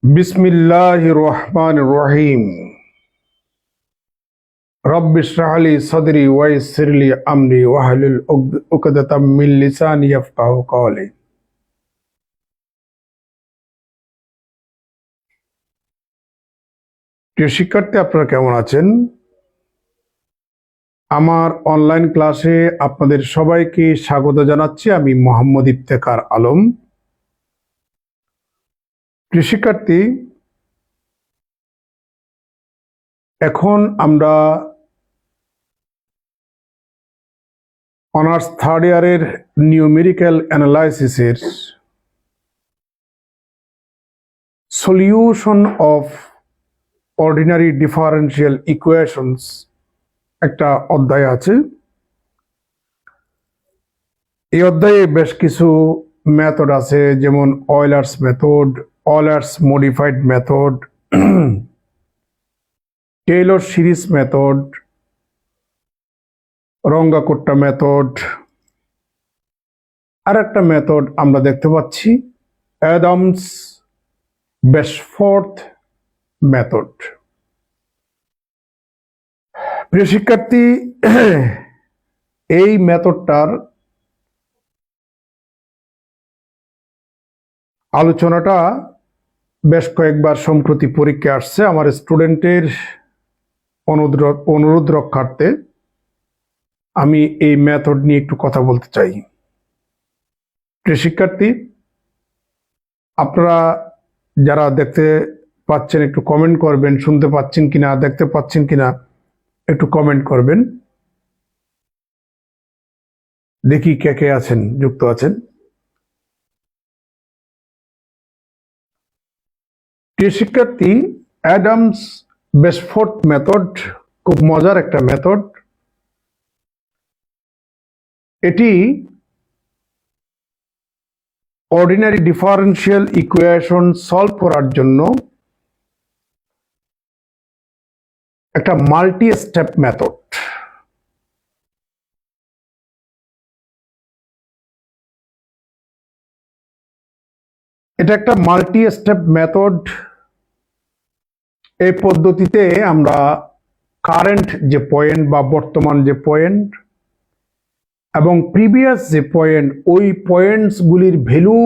বিসমিল্লাহির রহমানির রহিম। রব্বি ইশরাহ লি সাদরি ওয়া ইয়াসসির লি আমরি ওয়াহলুল উকদাতাম মিন লিসানি ইয়াফকাহু কওলি। প্রিয় শিক্ষার্থী, আপনারা কেমন আছেন? আমার অনলাইন ক্লাসে আপনাদের সবাইকে স্বাগত জানাচ্ছি। আমি মোহাম্মদ ইফতেখার আলম। প্রিয় শিক্ষার্থী, এখন আমরা অনার্স থার্ড ইয়ারের নিউমেরিক্যাল অ্যানালাইসিসের solution of ordinary differential equations একটা অধ্যায় আছে। এই অধ্যায়ে বেশ কিছু মেথড আছে, যেমন Euler's method, Euler's modified method, Taylor series method, Runge Kutta method, আর একটা মেথড আমরা দেখতে পাচ্ছি অ্যাডামস বেশফোর্ড মেথড। প্রিয় শিক্ষার্থী, এই মেথডটার আলোচনাটা বেশ কয়েকবার সম্প্রতি পরীক্ষা আসছে। আমার স্টুডেন্টের অনুরোধ রক্ষার্থে আমি এই মেথড নিয়ে একটু কথা বলতে চাই। প্রিয় শিক্ষার্থী, আপনারা যারা দেখতে পাচ্ছেন একটু কমেন্ট করবেন, শুনতে পাচ্ছেন কিনা, দেখতে পাচ্ছেন কিনা একটু কমেন্ট করবেন। দেখি কে কে আছেন, যুক্ত আছেন। প্রিয় শিক্ষার্থী, অ্যাডামস বেশফোর্ড মেথড খুব মজার একটা মেথড। এটি অর্ডিনারি ডিফারেনশিয়াল ইকুয়েশন সলভ করার জন্য একটা মাল্টি স্টেপ মেথড। এটা একটা মাল্টি স্টেপ মেথড। এই পদ্ধতিতে আমরা কারেন্ট যে পয়েন্ট বা বর্তমান যে পয়েন্ট এবং প্রিভিয়াস যে পয়েন্ট, ওই পয়েন্টসগুলির ভ্যালু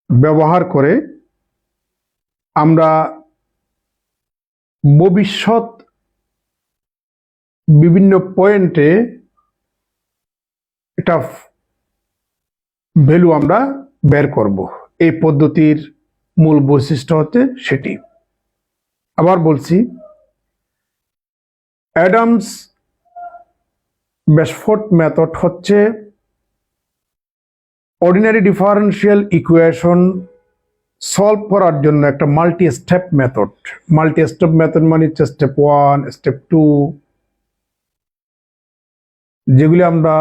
ব্যবহার করে আমরা ভবিষ্যৎ বিভিন্ন পয়েন্টে একটা ভ্যালু আমরা বের করব। এই পদ্ধতির মূল বৈশিষ্ট্য হচ্ছে সেটি। আবার বলছি, অ্যাডামস বেশফোর্ড মেথড হচ্ছে অর্ডিনারি ডিফারেনশিয়াল ইকুয়েশন সলভ করার জন্য একটা multi step method. Multi step method মানে হচ্ছে স্টেপ 1, স্টেপ 2, যেগুলি আমরা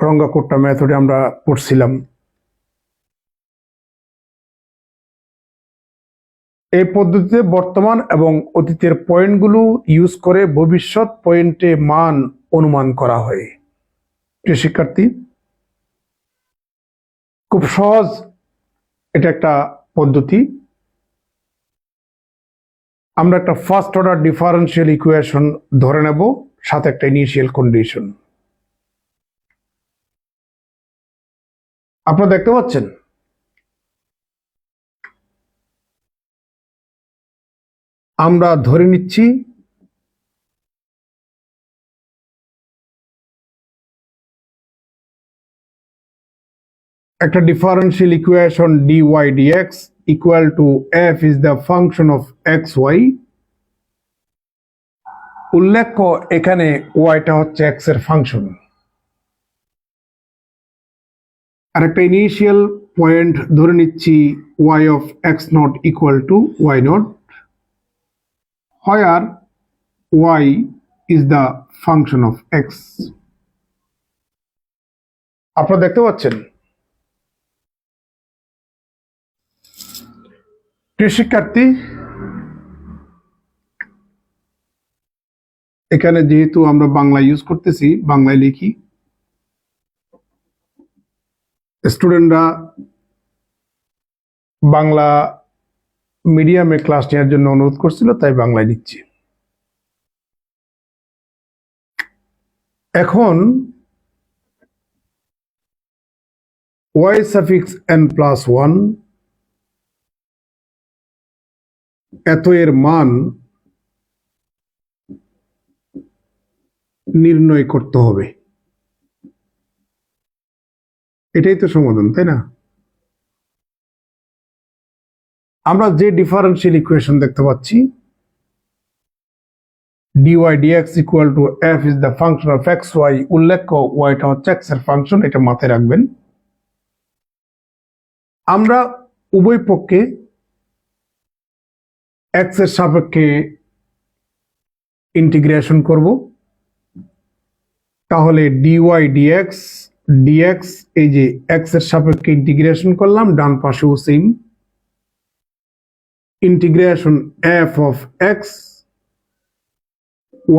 রঙ্গাকোট্টা মেথডে আমরা পড়ছিলাম। এই পদ্ধতিতে বর্তমান এবং অতীতের পয়েন্টগুলো ইউজ করে ভবিষ্যৎ পয়েন্টে মান অনুমান করা হয়। প্রিয় শিক্ষার্থী, খুব সহজ এটা একটা পদ্ধতি। আমরা একটা ফার্স্ট অর্ডার ডিফারেনশিয়াল ইকুয়েশন ধরে নেব, সাথে একটা ইনিশিয়াল কন্ডিশন। আপনারা দেখতে পাচ্ছেন আমরা ধরে নিচ্ছি একটা differential equation dy dx equal to f is the function of xy। উল্লেখ্য, এখানে ওয়াইটা হচ্ছে x এর ফাংশন। আর একটা ইনিশিয়াল পয়েন্ট ধরে নিচ্ছি y of x not equal to y not, where y is the function of x। আপনারা দেখতে পাচ্ছেন। প্রিয় শিক্ষার্থী, এখানে যেহেতু আমরা বাংলা ইউজ করতেছি, বাংলায় লিখি স্টুডেন্টরা বাংলা মিডিয়ামে ক্লাস নেওয়ার জন্য অনুরোধ করছিল, তাই বাংলায় নিচ্ছি। এখন y সাফিক্স n+1 এত এর মান নির্ণয় করতে হবে, এটাই তো সমাধান, তাই না? আমরা যে ডিফারেন্সিয়াল ইকুয়েশন দেখতে পাচ্ছি, dy dx equal to f is the function of x y, উল্লেখ্য ওয়াইটা হচ্ছে এক্স এর ফাংশন, এটা মাথায় রাখবেন। আমরা উভয় পক্ষে এক্স এর সাপেক্ষে ইন্টিগ্রেশন করব, তাহলে dy dx এই যে এক্স এর সাপেক্ষে ইন্টিগ্রেশন করলাম, ডান পাশেও same integration f of x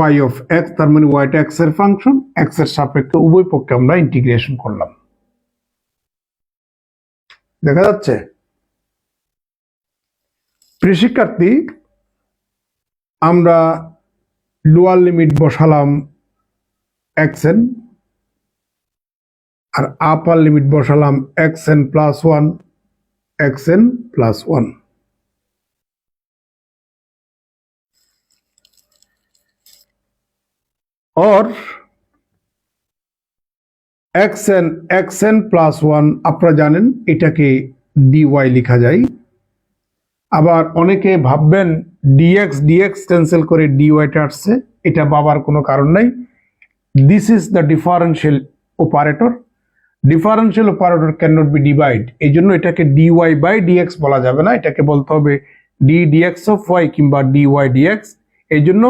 y of x, তার মানে ওয়াইটা এক্স এর ফাংশন, এক্স এর সাপেক্ষে উভয় পক্ষে আমরা ইন্টিগ্রেশন করলাম। দেখা যাচ্ছে? প্রিয় শিক্ষার্থী, আমরা লোয়ার লিমিট বসালাম xn আর আপার লিমিট বসালাম xn+1 xn+1। और xn+1 আপনারা জানেন এটাকে dy লেখা যায়। আবার অনেকে ভাববেন dx ক্যান্সেল করে dy-টা আসছে, এটা ভাবার কোনো কারণ নাই। This is the differential operator. Differential operator can not be divide, এই জন্য এটাকে dy/dx বলা যাবে না, এটাকে বলতে হবে ddx অফ y কিংবা dy/dx। এই জন্য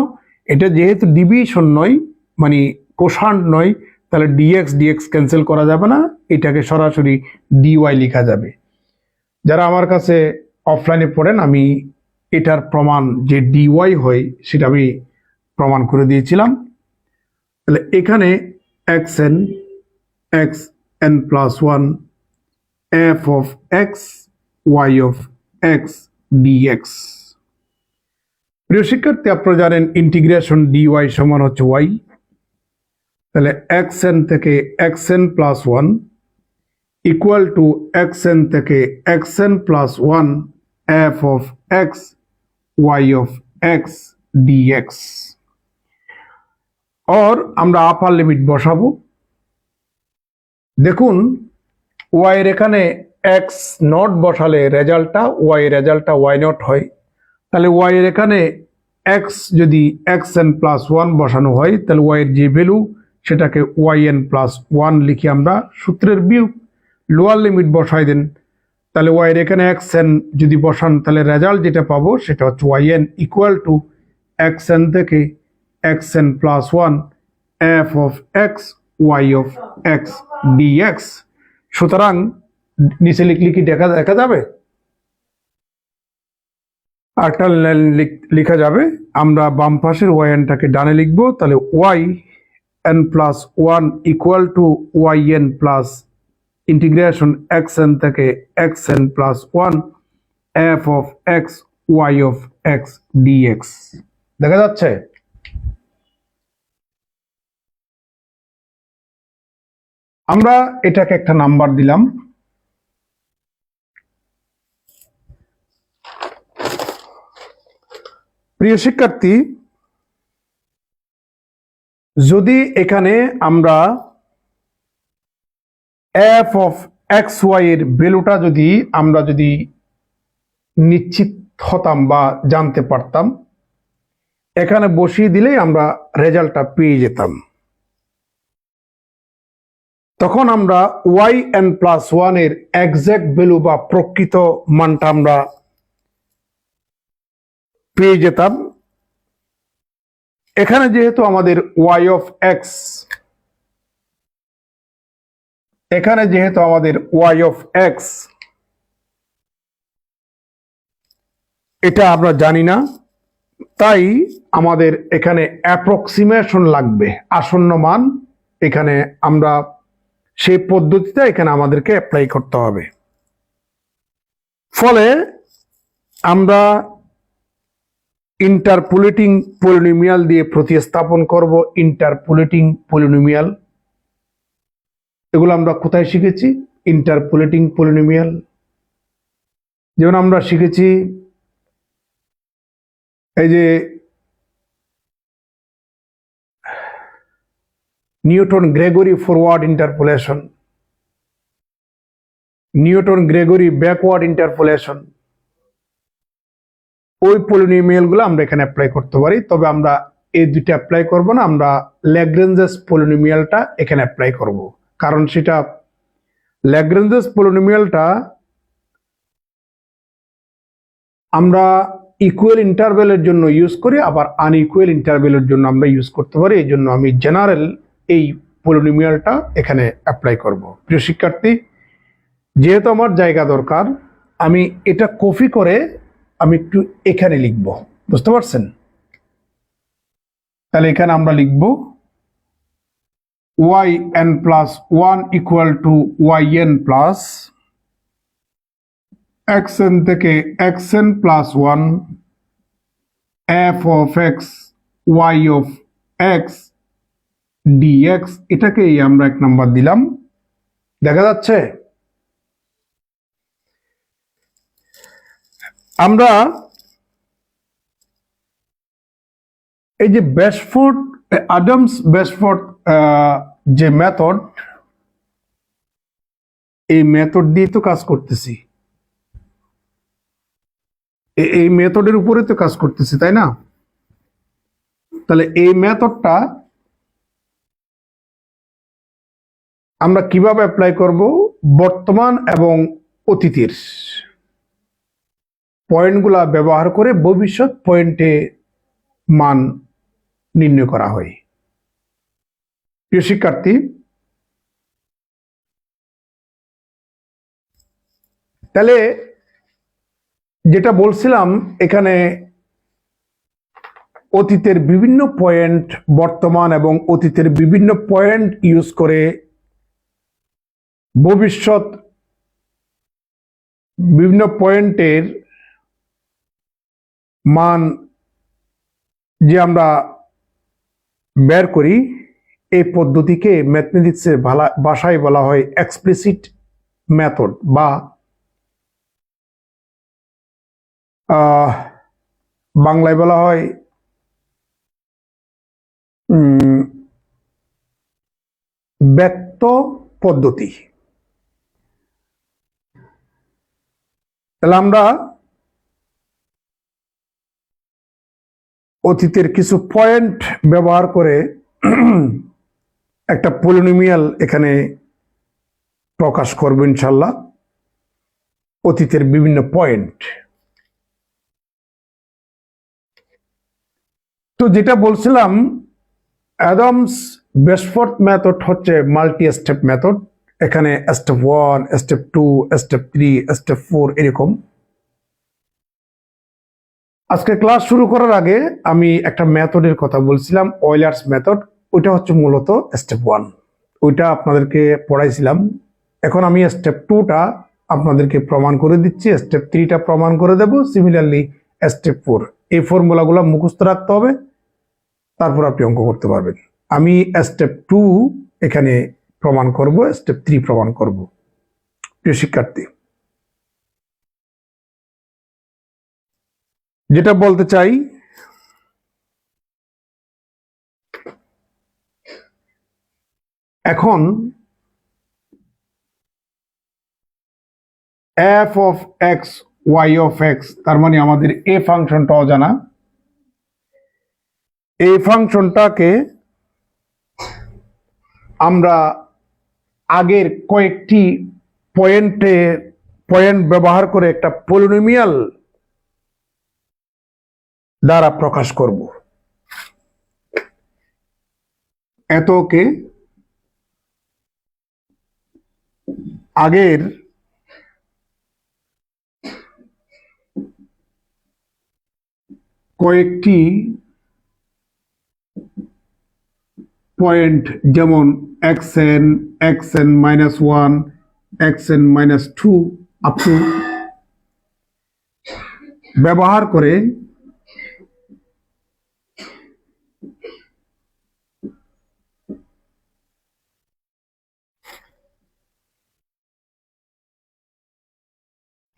এটা যেহেতু ডিভিশন নয়, মানে কোষান্ট নয়, তাহলে dx ক্যান্সেল করা যাবে না, এটাকে সরাসরি dy লেখা যাবে। যারা আমার কাছে অফলাইনে পড়েন, আমি এটার প্রমাণ যে dy হয় সেটা আমি প্রমাণ করে দিয়েছিলাম। তাহলে এখানে xn+1 f of x y of x dx। প্রিয় শিক্ষার্থী, আপনারা জানেন ইন্টিগ্রেশন dy সমান হচ্ছে y, তাহলে xn থেকে xn+1 ইকুয়াল টু xn থেকে xn+1 f of x y of x dx। और আমরা আপার লিমিট বসাবো। দেখুন y এর এখানে x নট বসালে রেজাল্টটা y নট হয়, তাহলে y এর এখানে x যদি xn+1 বসানো হয়, তাহলে y এর যে ভ্যালু সেটাকে yn+1 লিখি আমরা, সূত্রের বিয়োগ। লোয়ার লিমিট বসাই দেন, তাহলে y এর এখানে xn যদি বসান, তাহলে রেজাল্ট যেটা পাবো সেটা হচ্ছে yn ইকুয়াল টু xn থেকে xn+1 f of x y of x dx। সুতরাং নিচে লিখলে কি দেখা যাবে? আরেকটা লাইন লেখা যাবে, আমরা বাম পাশের yn-টাকে ডানে লিখবো, তাহলে yn+1 equal to yn plus integration xn থেকে xn+1 f of x y of x dx। দেখা যাচ্ছে? আমরা এটাকে একটা নাম্বার দিলাম, প্রিয় শিক্ষার্থী, যদি এখানে আমরা f of x y এর ভ্যালুটা আমরা যদি নিশ্চিত হতাম বা জানতে পারতাম, এখানে বসিয়ে দিলেই আমরা রেজাল্টটা পেয়ে যেতাম। তখন আমরা yn+1 এর এক্সাক্ট ভ্যালু বা প্রকৃত মানটা আমরা পেয়ে যেতাম। এখানে যেহেতু আমাদের y of x, এখানে যেহেতু আমাদের y of x এটা আমরা জানি না, তাই আমাদের এখানে অ্যাপ্রক্সিমেশন লাগবে, আসন্ন মান। এখানে আমরা সেই পদ্ধতিটা এখানে আমাদেরকে অ্যাপ্লাই করতে হবে। ফলে আমরা ইন্টারপোলেটিং পলিনোমিয়াল দিয়ে প্রতিস্থাপন করব। ইন্টারপোলেটিং পলিনোমিয়াল এগুলো আমরা কোথায় শিখেছি? ইন্টারপোলেটিং পলিনোমিয়াল যেমন আমরা শিখেছি এই যে Newton Gregory forward interpolation, Newton Gregory backward interpolation, ওই পলিনোমিয়ালগুলো আমরা এখানে অ্যাপ্লাই করতে পারি। তবে আমরা এই দুইটা অ্যাপ্লাই করব না, আমরা ল্যাগ্রেঞ্জেস পলিনোমিয়ালটা এখানে অ্যাপ্লাই করব। কারণ সেটা ল্যাগ্রেঞ্জেস পলিনোমিয়ালটা আমরা ইকুয়াল ইন্টারভ্যালের জন্য ইউজ করি, আবার আনইকুয়াল ইন্টারভ্যালের জন্য আমরা ইউজ করতে পারি। এই জন্য আমি জেনারেল এই পলিনোমিয়ালটা এখানে অ্যাপ্লাই করব। প্রিয় শিক্ষার্থী, যেহেতু আমার জায়গা দরকার, আমি এটা কপি করে আমি একটু এখানে লিখব, বুঝতে পারছেন? তাহলে এখানে আমরা লিখব yn plus 1 equal two yn plus xn থেকে xn plus 1 f of x y of x dx, এটাকেই আমরা 1 নাম্বার দিলাম। দেখা যাচ্ছে? আমরা এই যে বেসফোর্ড অ্যাডামস বেসফোর্ড যে মেথড, এই মেথড দিয়ে তো কাজ করতেছি, এই মেথডের উপরে তো কাজ করতেছি, তাই না? তাহলে এই মেথডটা আমরা কিভাবে অ্যাপ্লাই করব? বর্তমান এবং অতীতের পয়েন্টগুলা ব্যবহার করে ভবিষ্যৎ পয়েন্টে মান নির্ণয় করা হয়। প্রিয় শিক্ষার্থী, তাহলে যেটা বলছিলাম, এখানে অতীতের বিভিন্ন পয়েন্ট, বর্তমান এবং অতীতের বিভিন্ন পয়েন্ট ইউজ করে ভবিষ্যৎ বিভিন্ন পয়েন্টের মান যে আমরা বের করি, এই পদ্ধতিকে ম্যাথমেটিক্সের ভাষায় বলা হয় এক্সপ্লিসিট মেথড, বা বাংলায় বলা হয় ব্যক্ত পদ্ধতি। তাহলে আমরা অতীতের কিছু পয়েন্ট ব্যবহার করে একটা পলিনোমিয়াল এখানে প্রকাশ করব ইনশাল্লাহ। অতীতের বিভিন্ন পয়েন্ট, তো যেটা বলছিলাম, অ্যাডামস বেসফোর্ড মেথড হচ্ছে মাল্টি স্টেপ মেথড। এখানে স্টেপ 1, স্টেপ 2, স্টেপ 3, স্টেপ 4 এরকম। আজকে ক্লাস শুরু করার আগে আমি একটা মেথডের কথা বলছিলাম, অয়েলার্স মেথড। ওইটা হচ্ছে মূলত স্টেপ 1, ওইটা আপনাদেরকে পড়াইছিলাম। এখন আমি স্টেপ 2টা আপনাদেরকে প্রমাণ করে দিচ্ছি, স্টেপ 3টা প্রমাণ করে দেব। সিমিলারলি স্টেপ 4, এই ফর্মুলাগুলো মুখস্থ রাখতে হবে, তারপর আপনি অঙ্ক করতে পারবেন। আমি স্টেপ 2 এখানে প্রমাণ করব, স্টেপ 3 প্রমাণ করব। প্রিয় শিক্ষার্থী, যেটা বলতে চাই, এখন f of x y of x, তার মানে আমাদের a ফাংশনটা অজানা। এই ফাংশনটাকে আমরা আগের কয়েকটি পয়েন্ট ব্যবহার করে একটা পলিনোমিয়াল দ্বারা প্রকাশ করব। এতকে আগের কয়েকটি পয়েন্ট, যেমন xn, xn minus 1, xn minus 2 up to ব্যবহার করে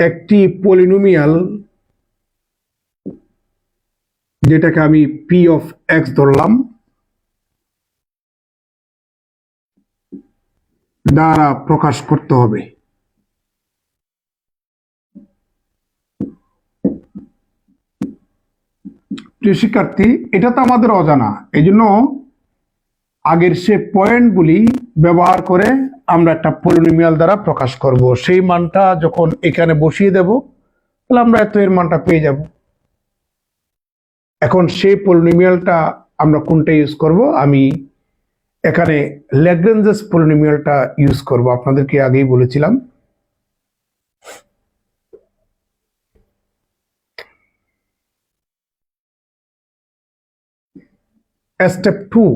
একটি পলিনোমিয়াল যেটাকে আমি p of x ধরলাম দ্বারা প্রকাশ করতে হবে। প্রিয় শিক্ষার্থী, এটা তো আমাদের অজানা, এই জন্য আগের সে পয়েন্টগুলি ব্যবহার করে আমরা একটা পলিনোমিয়াল দ্বারা প্রকাশ করব। সেই মানটা যখন এখানে বসিয়ে দেব তাহলে আমরা এত এর মানটা পেয়ে যাব। এখন সেই পলিনোমিয়ালটা আমরা কোনটা ইউজ করব? আমি এখানে ল্যাগ্রেঞ্জেস পলিনোমিয়ালটা ইউজ করব, আপনাদেরকে আগেই বলেছিলাম। স্টেপ 2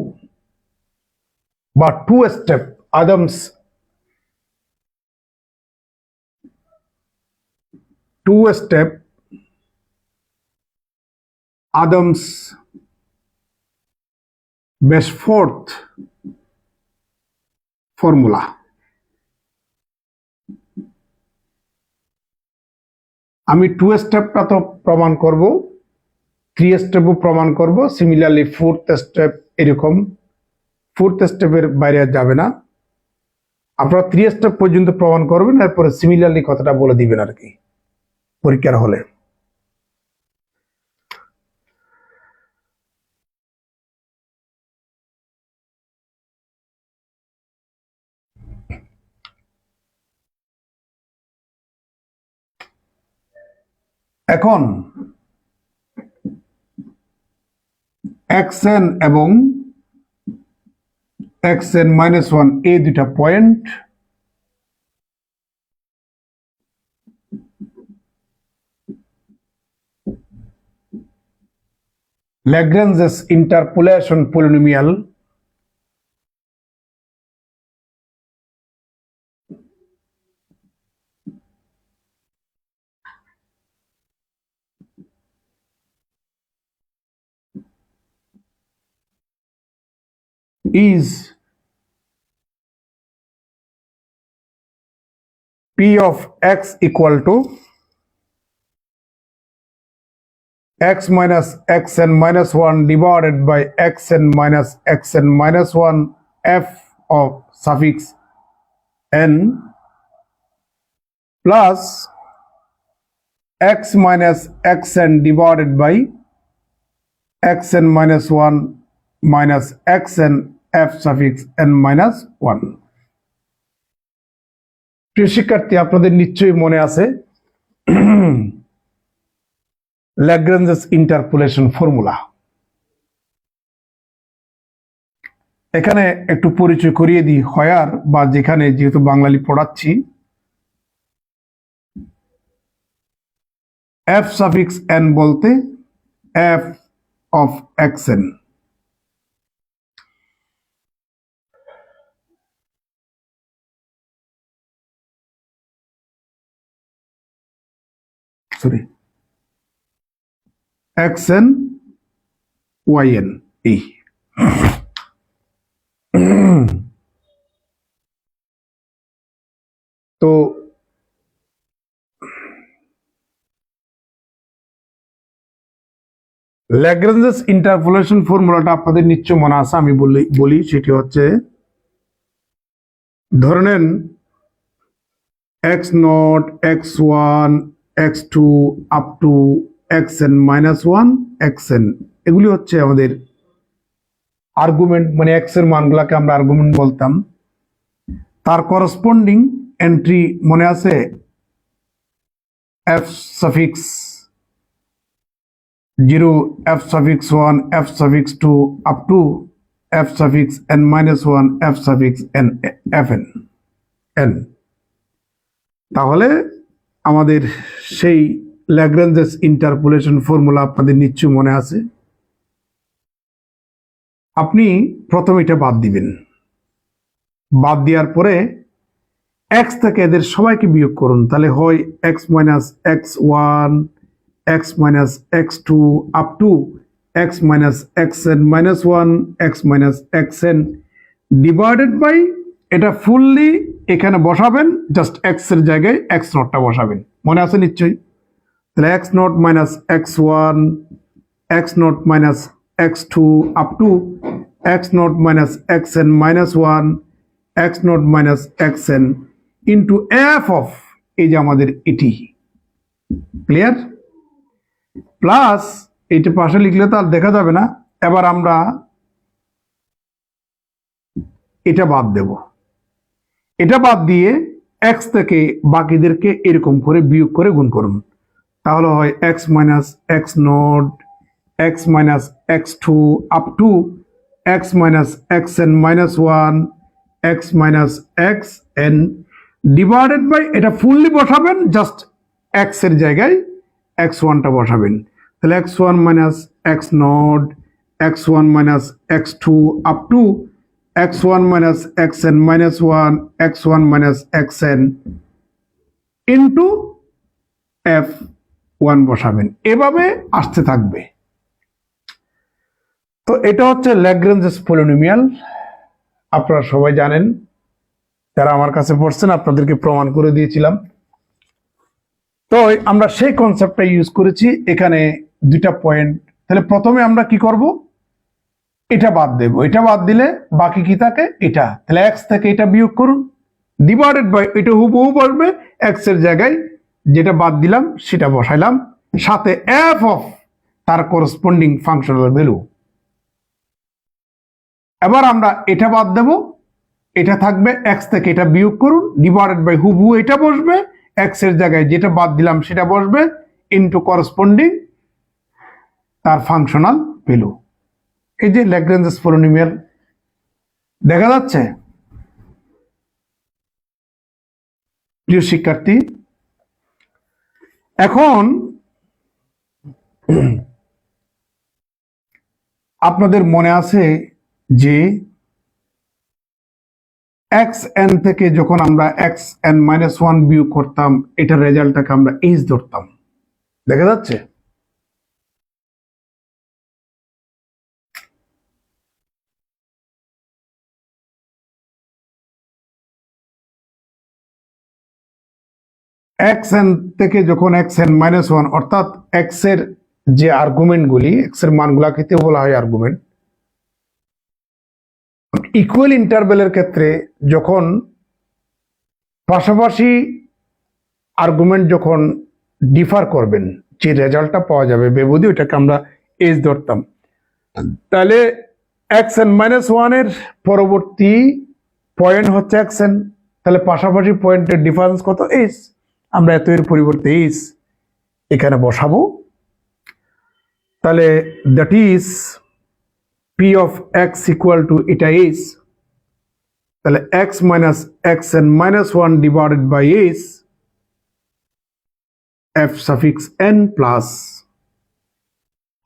বা 2 স্টেপ আদমস 2 স্টেপ আদমস বেশফোর্ড ফর্মুলা। আমি 2 স্টেপটা তো প্রমাণ করব, 3 স্টেপও প্রমাণ করব, সিমিলারলি 4th স্টেপ, এরকম 4th স্টেপের বাইরে যাবে না। আপনারা 3 স্টেপ পর্যন্ত প্রমাণ করবেন, এরপরে সিমিলারলি কথাটা বলে দিবেন আর কি পরীক্ষার হলে। এখন xn এবং xn minus 1 এই দুটা point Lagrange's interpolation polynomial is p of x equal to x minus xn minus 1 divided by xn minus 1 f of suffix n plus x minus xn divided by xn minus 1 minus xn f suffix n minus 1। প্রিয় শিক্ষার্থী, আপনাদের নিশ্চয়ই মনে আছে ল্যাগ্রেঞ্জেস interpolation formula. এখানে একটু পরিচয় করিয়ে দিই হয়ার, বা যেখানে যেহেতু বাঙালি পড়াচ্ছি, f suffix n বলতে f of xn, sorry xn yn এই। তো ল্যাগ্রেঞ্জেস ইন্টারপোলেশন ফর্মুলাটা আপনাদের নিশ্চয় মনে আছে, আমি বলি সেটি হচ্ছে, ধরে নেন x0 x1 x2 up to xn minus 1 xn, এগুলি হচ্ছে আমাদের আর্গুমেন্ট, মানে x এর মানগুলাকে আমরা আর্গুমেন্ট বলতাম। তার করসপন্ডিং এন্ট্রি মনে আছে f suffix 0, f suffix 1, f suffix 2 up to f suffix n minus 1, f suffix n fn n। তাহলে আমাদের সেই ল্যাগ্রেঞ্জেস ইন্টারপোলেশন ফর্মুলা আপনাদের নিশ্চয় মনে আছে। আপনি প্রথমে এটা বাদ দিবেন, বাদ দেওয়ার পরে এক্স থেকে এদের সবাইকে বিয়োগ করুন, তাহলে হয় x minus x one, x minus x two, up to x minus x n minus one, x minus x n divided by, এটা ফুললি এখানে বসাবেন, জাস্ট এক্স এর জায়গায় এক্স নটটা বসাবেন, মনে আছে নিশ্চয়ই। তাহলে x naught minus x one, x naught minus x two, up to x naught minus x n minus one, x naught minus x n into f of, এই যে আমাদের এটি, ক্লিয়ার? প্লাস এইটা পাশে লিখলে তো আর দেখা যাবে না, এবার আমরা এটা বাদ দেব, এটা বাদ দিয়ে এক্স থেকে বাকিদেরকে এরকম করে বিয়োগ করে গুণ করুন, তাহলে হয় x minus x naught, x minus x two, up to x minus x n minus one, x minus x n divided by, এটা ফুললি বসাবেন, জাস্ট এক্স এর জায়গায় এক্স ওয়ানটা বসাবেন, তাহলে x one minus x naught, x one minus x two, up to x one minus x n minus one, x one minus x n into f one বসাবেন, এভাবে আসতে থাকবে। তো এটা হচ্ছে ল্যাগ্রেঞ্জেস পলিনোমিয়াল, আপনারা সবাই জানেন, যারা আমার কাছে পড়ছেন আপনাদেরকে প্রমাণ করে দিয়েছিলাম। তো আমরা সেই কনসেপ্টটা ইউজ করেছি এখানে, দুইটা পয়েন্ট। তাহলে প্রথমে আমরা কি করব, এটা বাদ দেব, এটা বাদ দিলে বাকি কি থাকে, এটা, তাহলে এক্স থেকে এটা বিয়োগ করুন, ডিভাইডেড বাই, এটা হুবহু বসবে, এক্স এর জায়গায় যেটা বাদ দিলাম সেটা বসাইলাম, সাথে এফ অফ তার করসপন্ডিং ফাংশনাল ভ্যালু। এবার আমরা এটা বাদ দেব, এটা থাকবে, এক্স থেকে এটা বিয়োগ করুন, ডিভাইডেড বাই হুবহু এটা বসবে, এক্স এর জায়গায় যেটা বাদ দিলাম সেটা বসবে, ইনটু করসপন্ডিং তার ফাংশনাল ভ্যালু। এই যে ল্যাগ্রেঞ্জেস পলিনোমিয়াল, দেখা যাচ্ছে প্রিয় শিক্ষার্থী? এখন আপনাদের মনে আছে যে এক্স এন থেকে যখন আমরা এক্স এন মাইনাস ওয়ান বিয়োগ করতাম, এটার রেজাল্টটাকে আমরা এইচ ধরতাম, দেখা যাচ্ছে? এক্স এন থেকে যখন এক্স এন মাইনাস ওয়ান, অর্থাৎ এক্স এর যে আর্গুমেন্টগুলি, এক্স এর মানগুলাকে বলা হয় আর্গুমেন্ট। ইকুয়াল ইন্টারভ্যালের ক্ষেত্রে যখন পাশাপাশি আর্গুমেন্ট যখন ডিফার করবেন, যে রেজাল্টটা পাওয়া যাবে বেবদি, ওইটাকে আমরা এজ ধরতাম। তাহলে এক্স এন মাইনাস ওয়ানের পরবর্তী পয়েন্ট হচ্ছে এক্স এন, তাহলে পাশাপাশি পয়েন্টের ডিফারেন্স কত, এস। আমরা এত এর পরিবর্তে এস এখানে বসাবো, তাহলে that is p of x equal to, এটা এস, তাহলে x minus x n minus one divided by s f suffix n plus,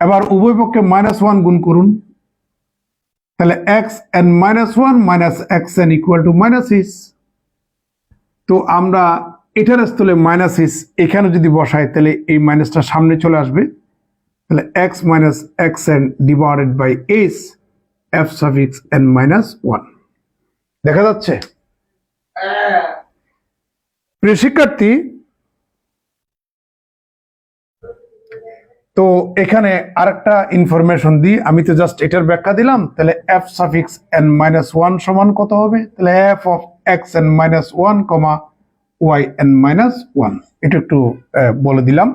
এবার উভয় পক্ষে মাইনাস ওয়ান গুণ করুন, তাহলে x n minus one minus x n equal to minus s. তো আমরা এটার স্থলে মাইনাস এস এখানে যদি বসাই, তাহলে এই মাইনাসটা সামনে চলে আসবে, তাহলে x minus x n divided by s f suffix n minus one. দেখা যাচ্ছে প্রিয় শিক্ষার্থী? তো এখানে আরেকটা ইনফরমেশন দিই, আমি তো জাস্ট এটার ব্যাখ্যা দিলাম, তাহলে f suffix n minus one সমান কত হবে, তাহলে f of x n minus one comma y n minus one, এটা একটু বলে দিলাম।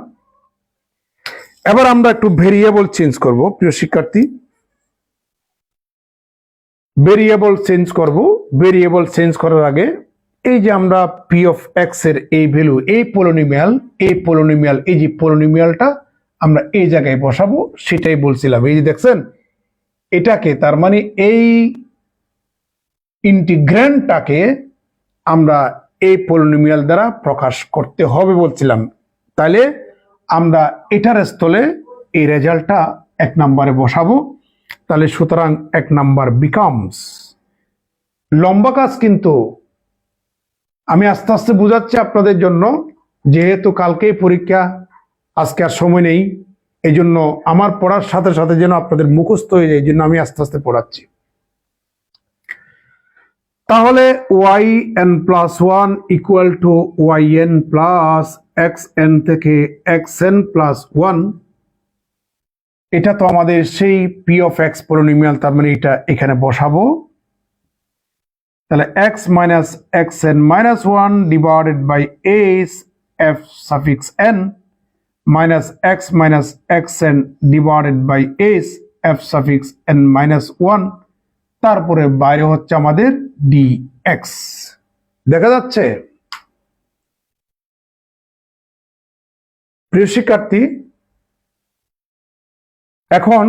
এবার আমরা একটু ভেরিয়েবল চেঞ্জ করব প্রিয় শিক্ষার্থী, ভেরিয়েবল চেঞ্জ করব। ভেরিয়েবল চেঞ্জ করার আগে এই যে আমরা পি অফ এক্স এর এই ভ্যালু, এই পলিনোমিয়াল, এই যে পলিনোমিয়ালটা আমরা এই জায়গায় বসাবো, সেটাই বলছিলাম। এই যে দেখছেন এটাকে, তার মানে এই ইন্টিগ্র্যান্ডটাকে আমরা এই পলিনোমিয়াল দ্বারা প্রকাশ করতে হবে বলছিলাম। তাহলে আমরা এটার স্থলে এই রেজাল্টটা এক নম্বরে বসাবো, তাহলে সুতরাং এক নাম্বার বিকামস লম্বা কাজ, কিন্তু আমি আস্তে আস্তে বোঝাচ্ছি আপনাদের জন্য, যেহেতু কালকেই পরীক্ষা, আজকে আর সময় নেই, এই জন্য আমার পড়ার সাথে সাথে যেন আপনাদের মুখস্থ হয়ে যায়, এই জন্য আমি আস্তে আস্তে পড়াচ্ছি। তাহলে yn+1 equal to yn plus xn থেকে xn প্লাস 1, এটা তো আমাদের সেই p অফ x পলিনোমিয়াল, তার মানে এটা এখানে বসাবো। তাহলে x minus xn minus 1 divided by s f suffix n minus x minus xn divided by s f suffix n minus 1, তারপরে বাইরে হচ্ছে আমাদের dx। দেখা যাচ্ছে? প্রিয় শিক্ষার্থী, এখন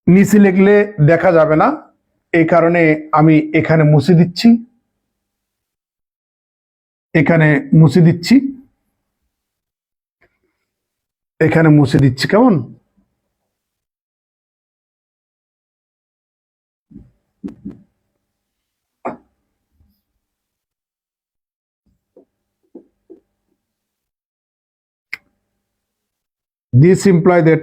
নিচে লিখলে দেখা যাবে না, এই কারণে আমি এখানে মুছে দিচ্ছি, এখানে মুছে দিচ্ছি, এখানে মুছে দিচ্ছি। কেমন? দিস ইমপ্লাই দ্যাট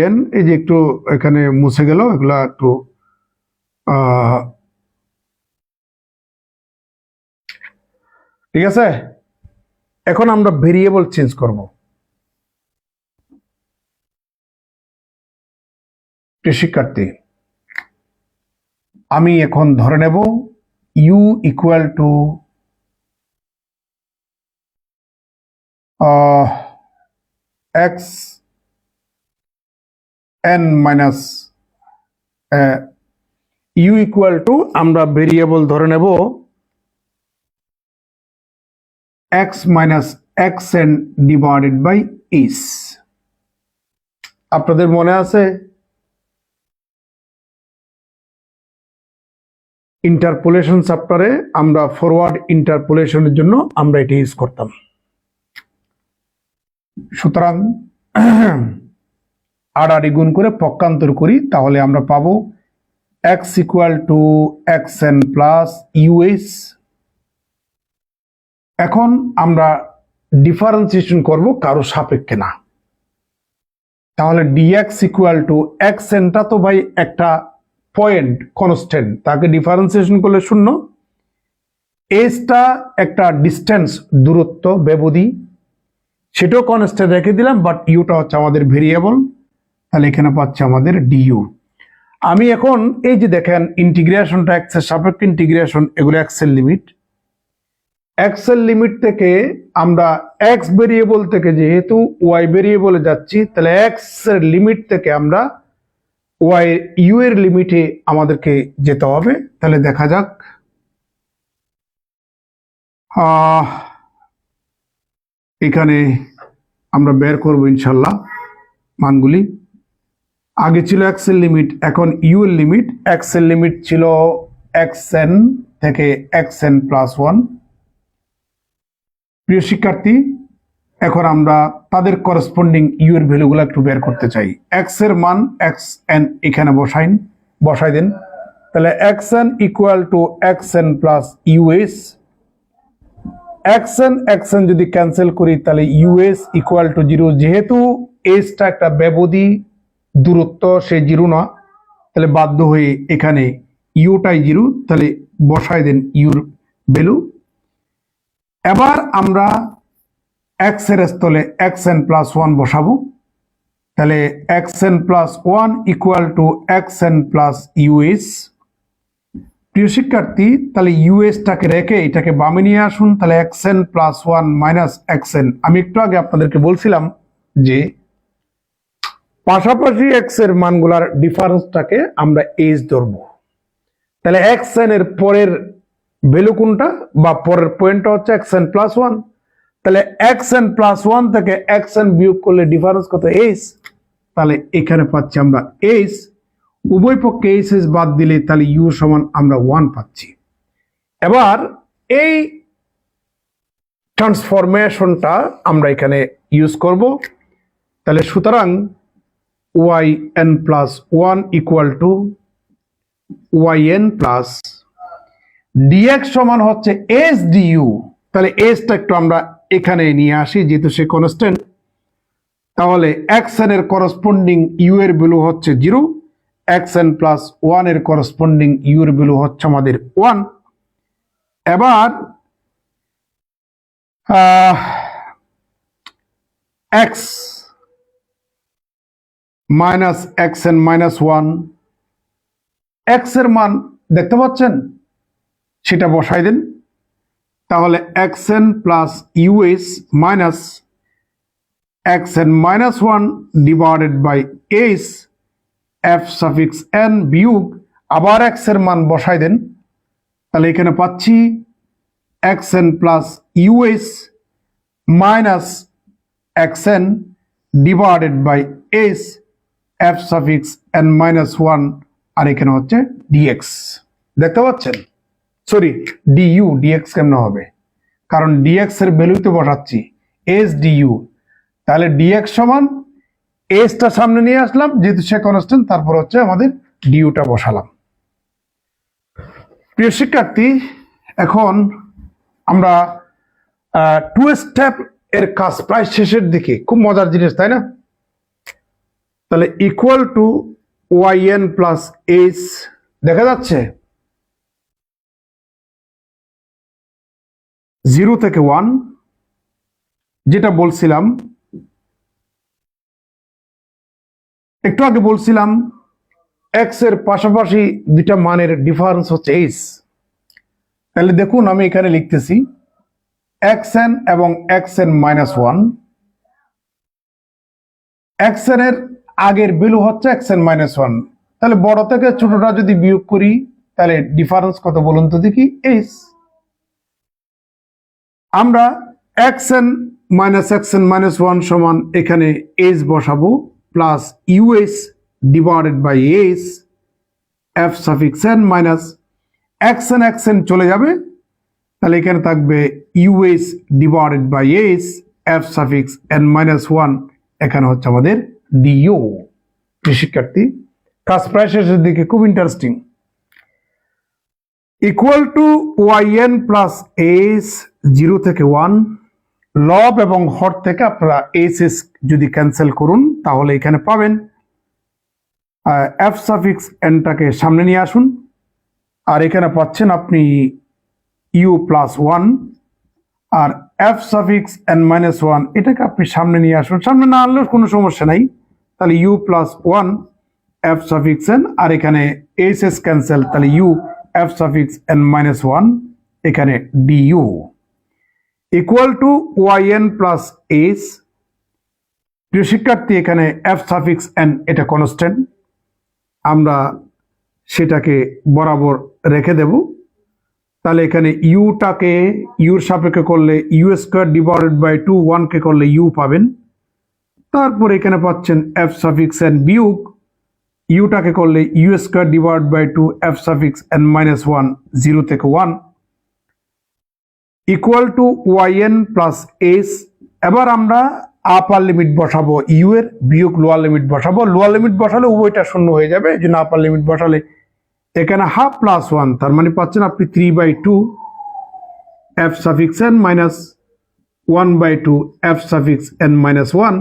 yn, এই যে একটু এখানে মুছে গেল, এগুলা একটু ঠিক আছে। এখন আমরা ভেরিয়েবল চেঞ্জ করব। শিক্ষার্থী, আমি এখন ধরে নেব u equal to x n minus u equal to, আমরা ভেরিয়েবল ধরে নেব x minus xn divided by s। আপনাদের মনে আছে ইন্টারপোলেশন চ্যাপ্টারে আমরা ফরওয়ার্ড ইন্টারপোলেশনের জন্য আমরা এটা ইউজ করতাম। সুতরাং আড়াআড়ি গুণ করে পক্ষান্তর করি, তাহলে আমরা পাবো x equal two xn plus us। এখন আমরা ডিফারেন্সিয়েশন করব কারো সাপেক্ষে না। তাহলে dx ইকুয়াল টু xnটা তো ভাই একটা পয়েন্ট কনস্ট্যান্ট, তাকে ডিফারেন্সিয়েশন করলে শূন্য। এসটা একটা ডিস্টেন্স, দূরত্ব, ব্যবধি, সেটাও কনস্ট্যান্ট রেখে দিলাম, বাট ইউটা হচ্ছে আমাদের ভেরিয়েবল। তাহলে এখানে পাচ্ছে আমাদের ডিইউ। আমি এখন এই যে দেখেন ইন্টিগ্রেশনটা এক্স এর সাপেক্ষে ইন্টিগ্রেশন, এগুলো এক্স এর লিমিট। এক্স এর লিমিট থেকে আমরা এক্স ভেরিয়েবল থেকে যেহেতু ওয়াই ভেরিয়েবলে যাচ্ছি, তাহলে এক্স এর লিমিট থেকে আমরা ওয়াই ইউ এর লিমিটে আমাদেরকে যেতে হবে। তাহলে দেখা যাক, এখানে আমরা বের করব ইনশাল্লাহ মানগুলি। আগে ছিল এক্স এর লিমিট, এখন ইউ এর লিমিট। এক্স এর লিমিট ছিল xn থেকে xn প্লাস 1। প্রিয় শিক্ষার্থী, এখন আমরা তাদের করসপন্ডিং ইউ এর ভ্যালুগুলো একটু বের করতে চাই। এক্স এর মান xn এখানে বসাই দেন। তাহলে xn equal to xn plus us। xn যদি ক্যান্সেল করি তাহলে us ইকুয়াল টু 0। যেহেতু এসটা একটা ব্যবধি, দূরত্ব, সে 0 না, তাহলে বাধ্য হয়ে এখানে ইউটাই 0। তাহলে বসাই দেন ইউর ভ্যালু। এবার আমরা এক্স এর স্থলে xn প্লাস 1 বসাবো। তাহলে xn plus 1 equal two xn plus us। প্রিয় শিক্ষার্থী, তাহলে ইউএসটাকে রেখে এটাকে বামে নিয়ে আসুন। তাহলে xn প্লাস 1 মাইনাস xn। আমি একটু আগে আপনাদেরকে বলছিলাম যে পাশাপাশি এক্স এর মানগুলার ডিফারেন্সটাকে আমরা এইচ ধরবো। তাহলে xn এর পরের ভ্যালু কোনটা বা পরের পয়েন্টটা হচ্ছে xn প্লাস 1। তাহলে xn প্লাস 1 থেকে xn বিয়োগ করলে ডিফারেন্স কত? এইচ। তাহলে এখানে পাচ্ছি আমরা এইচ। উভয় পক্ষে এইচ বাদ দিলে তাহলে ইউ সমান আমরা 1 পাচ্ছি। এবার এই ট্রান্সফরমেশনটা আমরা এখানে ইউজ করব। তাহলে সুতরাং yn plus 1 equal two yn plus dx সমান হচ্ছে s du। তাহলে এসটা একটু আমরা এখানে নিয়ে আসি যেহেতু সে কনস্ট্যান্ট। তাহলে xn এর করসপন্ডিং u এর ভ্যালু হচ্ছে 0, xn প্লাস 1 এর করসপন্ডিং u এর ভ্যালু হচ্ছে আমাদের 1। এবার x minus xn minus 1, x এর মান দেখতে পাচ্ছেন, সেটা বসাই দেন। তাহলে xn plus us minus xn minus 1 divided by s f suffix n বিয়োগ আবার x এর মান বসাই দেন। তাহলে এখানে পাচ্ছি xn plus us minus xn divided by s f suffix n minus 1, আর এখানে হচ্ছে dx দেখতে পাচ্ছেন, সরি du, dx কেমন হবে, কারণ dx এর ভ্যালুই তো বসাচ্ছি s du। তাহলে dx সমান s টা সামনে নিয়ে আসলাম যেহেতু সে কনস্ট্যান্ট, তারপর হচ্ছে আমাদের du টা বসালাম। প্রিয় শিক্ষার্থী, এখন আমরা টু স্টেপ এর কাজ প্রায় শেষের দিকে, খুব মজার জিনিস তাই না? তাহলে equal to yn plus s দেখা যাচ্ছে 0 থেকে 1, যেটা বলছিলাম একটু আগে বলছিলাম x এর পাশাপাশি দুইটা মানের ডিফারেন্স হচ্ছে s। তাহলে দেখুন আমি এখানে লিখতেছি xn এবং xn মাইনাস 1। xn এর আগের ভ্যালু হচ্ছে xn মাইনাস 1। তাহলে বড় থেকে ছোটটা যদি বিয়োগ করি তাহলে ডিফারেন্স কত বলুন তো দেখি, s। আমরা xn মাইনাস 1 সমান এখানে s বসাবো plus us divided by s f suffix n minus xn চলে যাবে, তাহলে এখানে থাকবে us divided by s f suffix n minus 1, এখানে হচ্ছে আমাদের du। শিক্ষার্থী, কাজ প্রায় শেষের দিকে, খুব interesting. Equal to yn plus s 0 থেকে 1, লব এবং হর থেকে আপনারা s যদি ক্যান্সেল করুন তাহলে এখানে পাবেন f সাফিক্স n টাকে সামনে নিয়ে আসুন, আর এখানে পাচ্ছেন আপনি u প্লাস 1, আর f সাফিক্স n মাইনাস 1 এটাকে আপনি সামনে নিয়ে আসুন, সামনে না আনলেও কোনো সমস্যা নাই। তাহলে u plus 1 f suffix n, আর এখানে s ক্যান্সেল, তাহলে u f suffix n minus 1, এখানে du equal to yn plus s। প্রিয় শিক্ষার্থী, এখানে f সাফিক্স n এটা কনস্ট্যান্ট, আমরা সেটাকে বরাবর রেখে দেব। তাহলে এখানে ইউটাকে ইউর সাপেক্ষে করলে ইউ স্কোয়ার ডিভাইডেড বাই 2, 1 কে করলে ইউ পাবেন। তারপর এখানে পাচ্ছেন এফ সাফিক্স এন বিয়োগ ইউটাকে করলে u square divide by 2 f suffix n minus 1, 0 থেকে 1 equal to y n plus s. এবার আমরা আপার লিমিট বসাবো ইউ এর, বিয়োগ লোয়ার লিমিট বসাবো। লোয়ার লিমিট বসালে উভয়টা শূন্য হয়ে যাবে, এই জন্য আপার লিমিট বসালে এখানে হাফ প্লাস 1, তার মানে পাচ্ছেন আপনি 3/2 F suffix n minus 1/2 F suffix n minus 1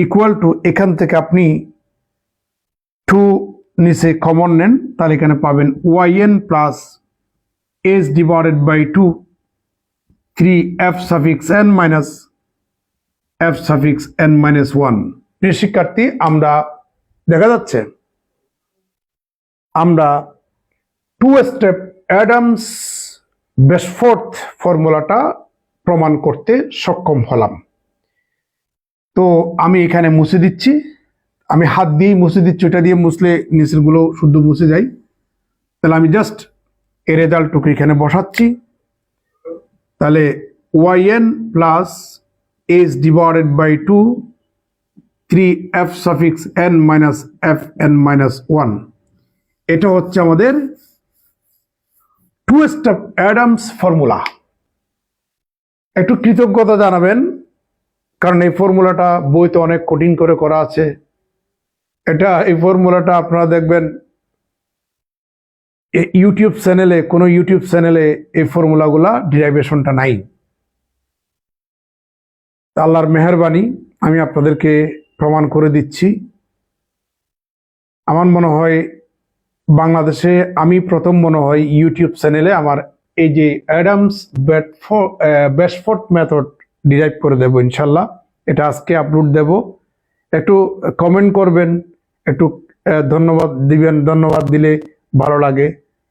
equal two, এখান থেকে আপনি 2 নিচে কমন নেন, তাহলে এখানে পাবেন y n plus s divided by 2 3 f suffix n minus f suffix n minus 1। প্রিয় শিক্ষার্থী, আমরা দেখা যাচ্ছে আমরা 2 স্টেপ অ্যাডামস বেসফোর্ড ফর্মুলাটা প্রমাণ করতে সক্ষম হলাম। তো আমি এখানে মুছে দিচ্ছি, আমি হাত দিয়েই মুছে দিচ্ছি, ওটা দিয়ে মুছলে নিচেরগুলো শুদ্ধ মুছে যায়। তাহলে আমি জাস্ট এর রেজাল্টটুকু এখানে বসাচ্ছি। তাহলে y n plus s divided by 2 3 f suffix n minus f n minus 1, এটা হচ্ছে আমাদের 2 স্টেপ অ্যাডামস ফর্মুলা। একটু কৃতজ্ঞতা জানাবেন, কারণ এই ফর্মুলাটা বইতে অনেক কঠিন করে করা আছে। এই ফর্মুলাটা আপনারা দেখবেন ইউটিউব চ্যানেলে এই ফর্মুলাগুলা ডিরাইভেশনটা নাই। আল্লাহর মেহেরবানি আমি আপনাদেরকে প্রমাণ করে দিচ্ছি। আমার মনে হয় বাংলাদেশে আমি প্রথম মনে হয় ইউটিউব চ্যানেলে আমার এই যে অ্যাডামস বেসফোর্ড মেথড ডিরাইভ করে দেব ইনশাল্লাহ। এটা আজকে আপলোড দেব। একটু কমেন্ট করবেন, একটু ধন্যবাদ দিবেন। ধন্যবাদ দিলে ভালো লাগে,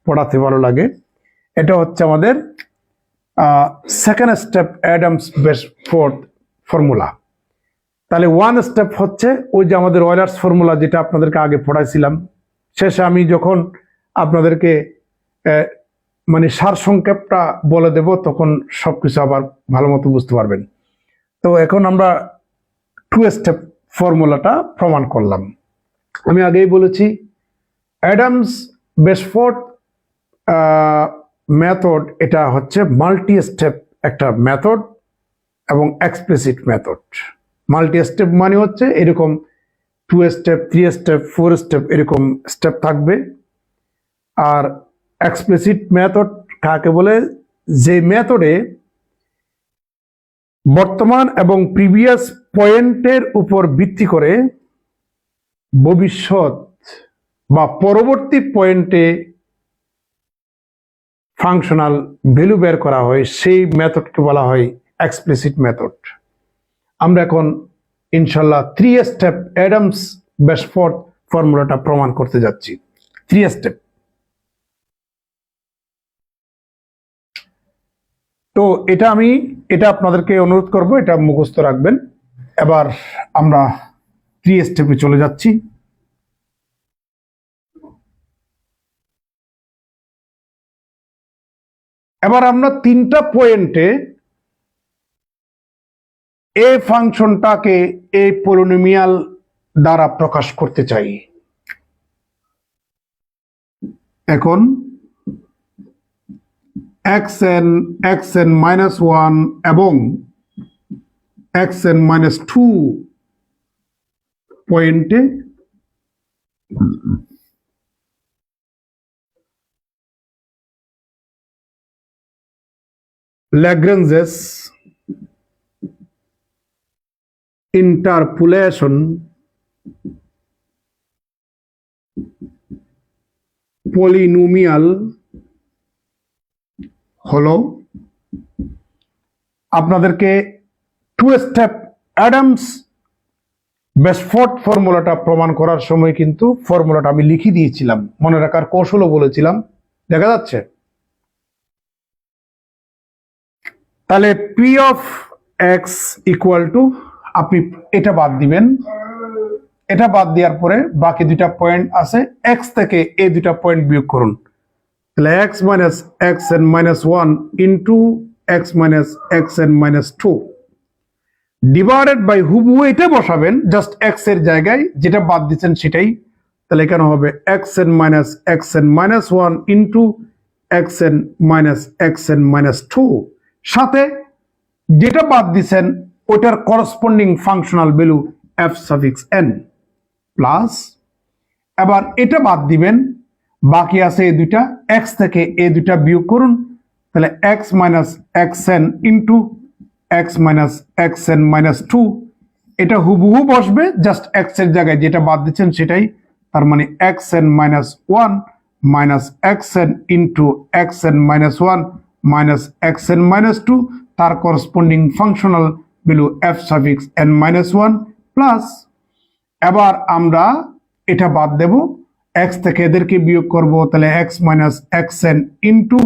পড়াতে ভালো লাগে। এটা হচ্ছে আমাদের second step Adams Bashforth formula. তাহলে ওয়ান স্টেপ হচ্ছে ওই যে আমাদের অয়েলার্স ফর্মুলা যেটা আপনাদেরকে আগে পড়াইছিলাম। শেষে আমি যখন আপনাদেরকে মানে সারসংক্ষেপটা বলে দেব তখন সবকিছু আবার ভালো মতো বুঝতে পারবেন। তো এখন আমরা টু স্টেপ ফর্মুলাটা প্রমাণ করলাম। আমি আগেই বলেছি অ্যাডামস বেসফোর্ড মেথড এটা হচ্ছে মাল্টি স্টেপ একটা মেথড এবং এক্সপ্লিসিট মেথড। মাল্টি স্টেপ মানে হচ্ছে এরকম 2 স্টেপ, 3 স্টেপ, 4 স্টেপ এরকম স্টেপ থাকবে। আর এক্সপ্লিসিট মেথড কাকে বলে? যে মেথডে বর্তমান এবং প্রিভিয়াস পয়েন্টের উপর ভিত্তি করে ভবিষ্যৎ বা পরবর্তী পয়েন্টে ফাংশনাল ভ্যালু বের করা হয়, সেই মেথডকে বলা হয় এক্সপ্লিসিট মেথড। আমরা এখন ইনশাল্লাহ 3 স্টেপ অ্যাডামস বেসফোর্ড ফর্মুলাটা প্রমাণ করতে যাচ্ছি। 3 স্টেপ। তো এটা আপনাদেরকে অনুরোধ করব, এটা মুখস্থ রাখবেন। এবার আমরা 3 স্টেপে চলে যাচ্ছি। এবার আমরা 3টা পয়েন্টে এই ফাংশনটাকে এই পলিনোমিয়াল দ্বারা প্রকাশ করতে চাই। এখন xn -1 এবং xn -2 পয়েন্টে ল্যাগ্রেঞ্জেস ইন্টারপোলেশন পলিনোমিয়াল হলো আপনাদেরকে 2 স্টেপ অ্যাডামস বেসফোর্ড ফর্মুলাটা প্রমাণ করার সময় কিন্তু ফর্মুলাটা আমি লিখে দিয়েছিলাম, মনে রাখার কৌশলও বলেছিলাম। দেখা যাচ্ছে? তাহলে P of x equal two, আপনি এটা বাদ দিবেন। এটা বাদ দেওয়ার পরে বাকি দুইটা পয়েন্ট আছে, এক্স থেকে এই দুইটা পয়েন্ট বিয়োগ করুন। তাহলে x minus x n minus 1 into x minus x n minus 2 divided by হুবহু এটা বসাবেন, জাস্ট এক্স এর জায়গায় যেটা বাদ দিচ্ছেন সেটাই। তাহলে এখানে হবে x n minus x n minus 1 into x n minus x n minus 2, সাথে যেটা বাদ দিচ্ছেন ওটার corresponding functional value F suffix n plus, এবার এটা বাদ দিবেন, বাকি আছে এই দুইটা, এক্স থেকে এই দুইটা বিয়োগ করুন। তাহলে x minus x n into x minus x n minus 2, এটা হুবহু বসবে, জাস্ট এক্স এর জায়গায় যেটা বাদ দিচ্ছেন সেটাই। তার মানে x n minus 1 minus x n into x n minus 1 minus x n minus 2, তার corresponding functional value F suffix n minus 1 plus, এবার আমরা এটা বাদ দেব, এক্স থেকে এদেরকে বিয়োগ করব। তাহলে x minus x n into